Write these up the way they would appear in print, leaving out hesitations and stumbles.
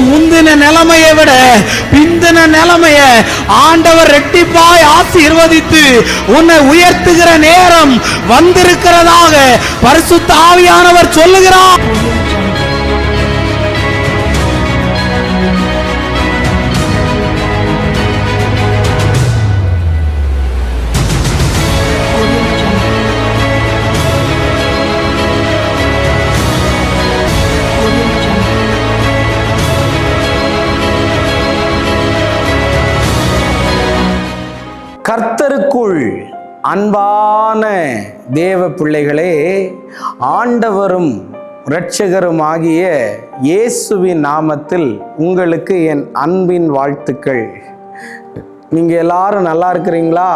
முந்தின நிலைமையை விட பிந்தின நிலைமைய ஆண்டவர் ரெட்டிப்பாய் ஆசீர்வதித்து உன்னை உயர்த்துகிற நேரம் வந்திருக்கிறதாக பரிசுத்த ஆவியானவர் சொல்லுகிறார். கர்த்தருக்குள் அன்பான தேவ பிள்ளைகளே, ஆண்டவரும் இரட்சகருமாகிய இயேசுவின் நாமத்தில் உங்களுக்கு என் அன்பின் வாழ்த்துக்கள். நீங்கள் எல்லாரும் நல்லா இருக்கிறீங்களா?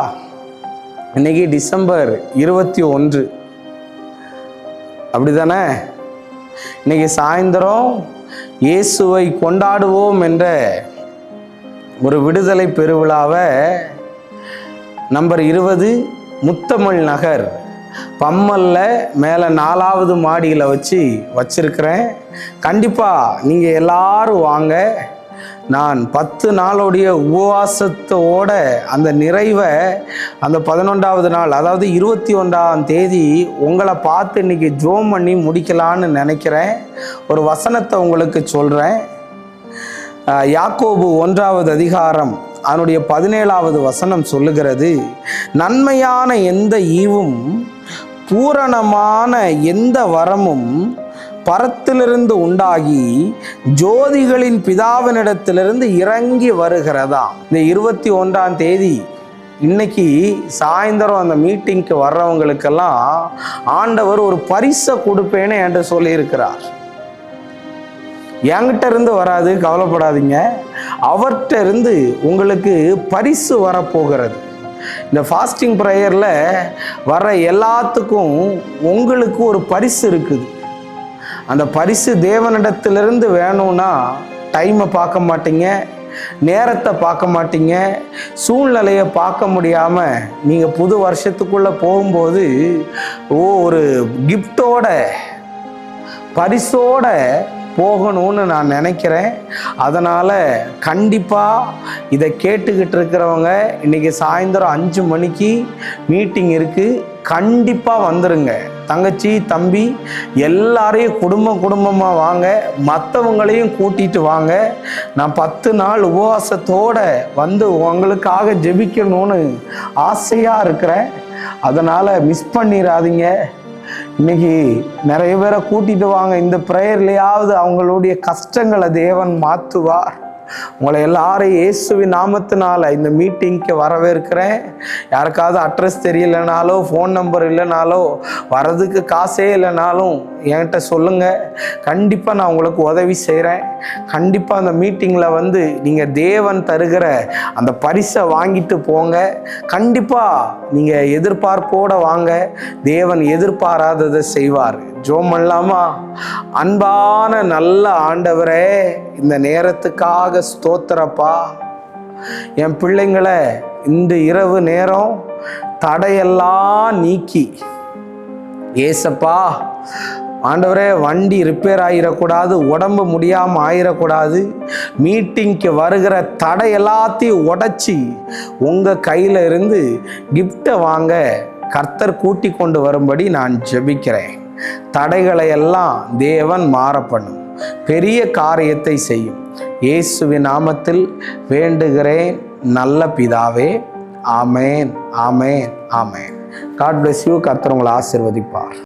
இன்னைக்கு டிசம்பர் 21, அப்படிதானே? இன்னைக்கு சாயந்தரம் இயேசுவை கொண்டாடுவோம் என்ற ஒரு விடுதலை பெருவிழாவை நம்பர் 20 முத்தமிழ் நகர் பம்மல்ல மேலே 4வது மாடியில் வச்சிருக்கிறேன். கண்டிப்பாக நீங்கள் எல்லாரும் வாங்க. நான் 10 நாளுடைய உபவாசத்தோட அந்த நிறைவை அந்த 11வது நாள், அதாவது 21ஆம் தேதி உங்களை பார்த்து இன்னைக்கு ஜோம் பண்ணி முடிக்கலான்னு நினைக்கிறேன். ஒரு வசனத்தை உங்களுக்கு சொல்கிறேன். யாக்கோபு 1வது அதிகாரம் அதனுடைய 17வது வசனம் சொல்லுகிறது, நன்மையான எந்த ஈவும் பூரணமான எந்த வரமும் பரத்திலிருந்து உண்டாகி ஜோதிகளின் பிதாவினிடத்திலிருந்து இறங்கி வருகிறதா. இந்த 21ஆம் தேதி இன்னைக்கு சாயந்தரம் அந்த மீட்டிங்க்கு வர்றவங்களுக்கெல்லாம் ஆண்டவர் ஒரு பரிசை கொடுப்பேன்னு என்று சொல்லியிருக்கிறார். என்கிட்ட இருந்து வராது, கவலைப்படாதீங்க. அவர்கிட்ட இருந்து உங்களுக்கு பரிசு வரப்போகிறது. இந்த ஃபாஸ்டிங் ப்ரேயரில் வர எல்லாத்துக்கும் உங்களுக்கு ஒரு பரிசு இருக்குது. அந்த பரிசு தேவனிடத்திலிருந்து வேணும்னா டைமை பார்க்க மாட்டீங்க, நேரத்தை பார்க்க மாட்டீங்க, சூழ்நிலையை பார்க்க முடியாமல் நீங்கள் புது வருஷத்துக்குள்ளே போகும்போது ஒரு கிஃப்டோட பரிசோட போகணும்னு நான் நினைக்கிறேன். அதனால் கண்டிப்பாக இதை கேட்டுக்கிட்டு இருக்கிறவங்க இன்றைக்கி சாயந்தரம் 5 மணிக்கு மீட்டிங் இருக்குது. கண்டிப்பாக வந்துடுங்க. தங்கச்சி தம்பி எல்லாரையும் குடும்பமாக வாங்க, மற்றவங்களையும் கூட்டிகிட்டு வாங்க. நான் 10 நாள் உபவாசத்தோடு வந்து உங்களுக்காக ஜெபிக்கணும்னு ஆசையாக இருக்கிறேன். அதனால் மிஸ் பண்ணிடாதீங்க. இன்னைக்கு நிறைய பேரை கூட்டிட்டு வாங்க. இந்த ப்ரேயர்லையாவது அவங்களுடைய கஷ்டங்களை தேவன் மாற்றுவார். உங்களை எல்லாரையும் இயேசுவின் நாமத்தினால இந்த மீட்டிங்க்கு வரவேற்கிறேன். யாருக்காவது அட்ரஸ் தெரியலைனாலோ, ஃபோன் நம்பர் இல்லைனாலோ, வரதுக்கு காசே இல்லைனாலும் என்கிட்ட சொல்லுங்கள். கண்டிப்பாக நான் உங்களுக்கு உதவி செய்கிறேன். கண்டிப்பாக அந்த மீட்டிங்கில் வந்து நீங்கள் தேவன் தருகிற அந்த பரிசை வாங்கிட்டு போங்க. கண்டிப்பாக நீங்கள் எதிர்பார்ப்போடு வாங்க. தேவன் எதிர்பாராததை செய்வார். ஜோம் பண்ணலாமா? அன்பான நல்ல ஆண்டவரே, இந்த நேரத்துக்காக ஸ்தோத்திரப்பா. என் பிள்ளைங்களை இந்த இரவு நேரம் தடையெல்லாம் நீக்கி ஏசப்பா ஆண்டவரே, வண்டி ரிப்பேர் ஆகிடக்கூடாது, உடம்பு முடியாமல் ஆயிடக்கூடாது, மீட்டிங்க்கு வருகிற தடை எல்லாத்தையும் உடைச்சி உங்கள் கையில் இருந்து கிஃப்டை வாங்க கர்த்தர் கூட்டி கொண்டு வரும்படி நான் ஜெபிக்கிறேன். தடைகளை எல்லாம் தேவன் மாற பண்ணும், பெரிய காரியத்தை செய்யும். இயேசுவின் நாமத்தில் வேண்டுகிறேன் நல்ல பிதாவே. ஆமேன், ஆமேன், ஆமேன். God bless you. கர்த்தர் உங்களை ஆசீர்வதிப்பார்.